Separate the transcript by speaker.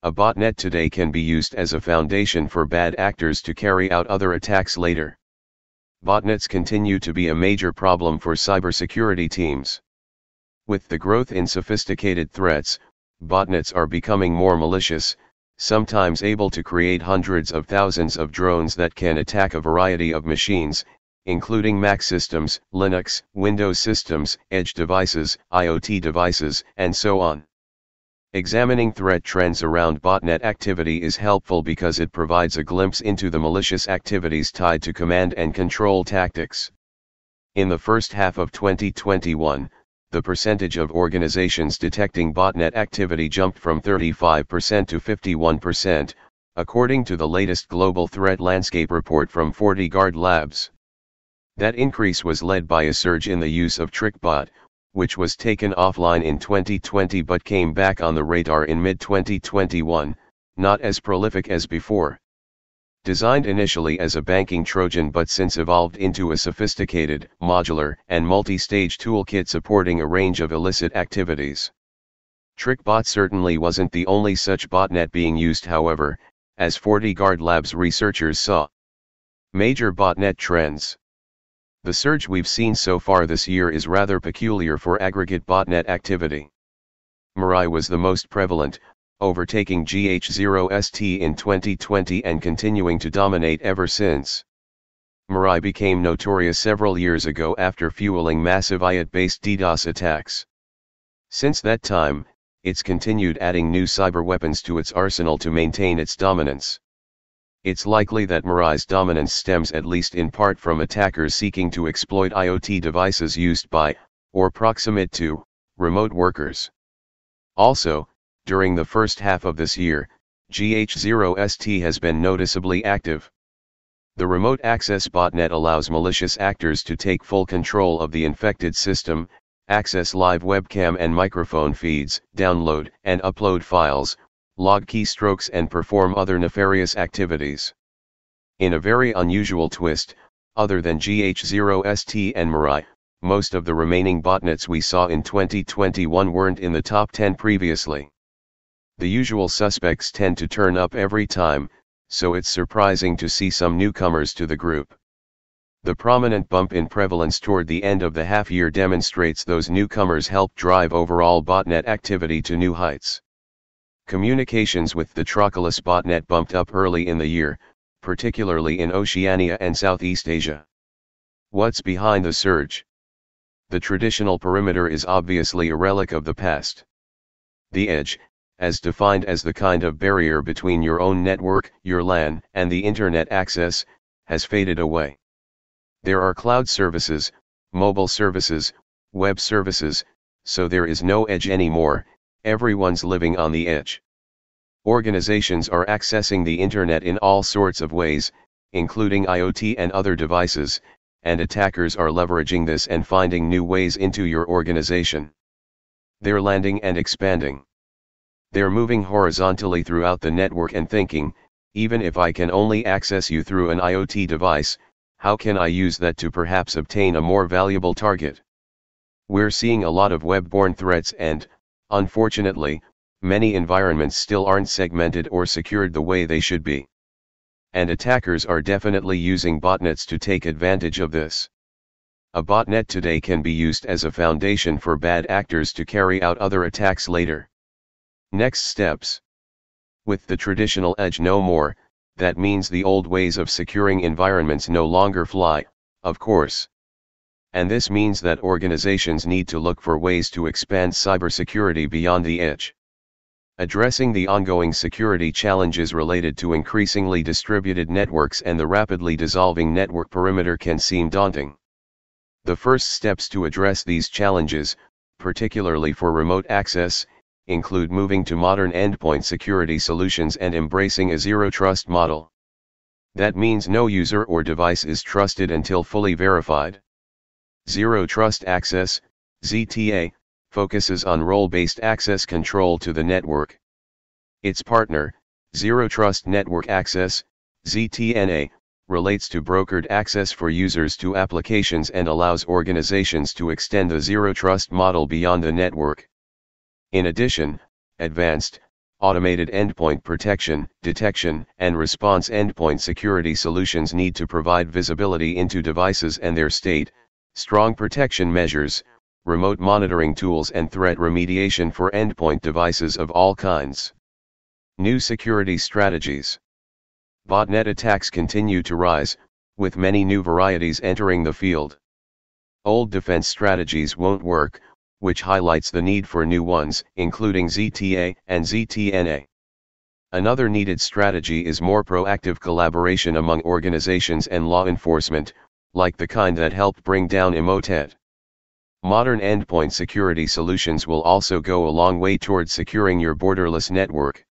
Speaker 1: A botnet today can be used as a foundation for bad actors to carry out other attacks later. Botnets continue to be a major problem for cybersecurity teams. With the growth in sophisticated threats, botnets are becoming more malicious, sometimes able to create hundreds of thousands of drones that can attack a variety of machines, including Mac systems, Linux, Windows systems, edge devices, IoT devices, and so on. Examining threat trends around botnet activity is helpful because it provides a glimpse into the malicious activities tied to command and control tactics. In the first half of 2021, the percentage of organizations detecting botnet activity jumped from 35% to 51%, according to the latest Global Threat Landscape report from FortiGuard Labs. That increase was led by a surge in the use of TrickBot, which was taken offline in 2020 but came back on the radar in mid-2021, not as prolific as before. Designed initially as a banking Trojan but since evolved into a sophisticated, modular, and multi-stage toolkit supporting a range of illicit activities. TrickBot certainly wasn't the only such botnet being used, however, as FortiGuard Labs researchers saw. Major botnet trends. The surge we've seen so far this year is rather peculiar for aggregate botnet activity. Mirai was the most prevalent, overtaking GH0ST in 2020 and continuing to dominate ever since. Mirai became notorious several years ago after fueling massive IoT-based DDoS attacks. Since that time, it's continued adding new cyber weapons to its arsenal to maintain its dominance. It's likely that Mirai's dominance stems at least in part from attackers seeking to exploit IoT devices used by, or proximate to, remote workers. Also, during the first half of this year, GH0ST has been noticeably active. The remote access botnet allows malicious actors to take full control of the infected system, access live webcam and microphone feeds, download and upload files, log keystrokes and perform other nefarious activities. In a very unusual twist, other than GH0ST and Mirai, most of the remaining botnets we saw in 2021 weren't in the top 10 previously. The usual suspects tend to turn up every time, so it's surprising to see some newcomers to the group. The prominent bump in prevalence toward the end of the half-year demonstrates those newcomers helped drive overall botnet activity to new heights. Communications with the Troculus botnet bumped up early in the year, particularly in Oceania and Southeast Asia. What's behind the surge? The traditional perimeter is obviously a relic of the past. The edge, as defined as the kind of barrier between your own network, your LAN, and the internet access, has faded away. There are cloud services, mobile services, web services, so there is no edge anymore. Everyone's living on the edge. Organizations are accessing the internet in all sorts of ways, including IoT and other devices, and attackers are leveraging this and finding new ways into your organization. They're landing and expanding. They're moving horizontally throughout the network and thinking, even if I can only access you through an IoT device, how can I use that to perhaps obtain a more valuable target? We're seeing a lot of web-borne threats and, unfortunately, many environments still aren't segmented or secured the way they should be. And attackers are definitely using botnets to take advantage of this. A botnet today can be used as a foundation for bad actors to carry out other attacks later. Next steps. With the traditional edge no more, that means the old ways of securing environments no longer fly, of course. And this means that organizations need to look for ways to expand cybersecurity beyond the edge. Addressing the ongoing security challenges related to increasingly distributed networks and the rapidly dissolving network perimeter can seem daunting. The first steps to address these challenges, particularly for remote access, include moving to modern endpoint security solutions and embracing a zero-trust model. That means no user or device is trusted until fully verified. Zero Trust Access, ZTA, focuses on role-based access control to the network. Its partner, Zero Trust Network Access, ZTNA, relates to brokered access for users to applications and allows organizations to extend the zero trust model beyond the network. In addition, advanced, automated endpoint protection, detection, and response endpoint security solutions need to provide visibility into devices and their state, strong protection measures, remote monitoring tools and threat remediation for endpoint devices of all kinds. New security strategies. Botnet attacks continue to rise, with many new varieties entering the field. Old defense strategies won't work, which highlights the need for new ones, including ZTA and ZTNA. Another needed strategy is more proactive collaboration among organizations and law enforcement, like the kind that helped bring down Emotet. Modern endpoint security solutions will also go a long way towards securing your borderless network.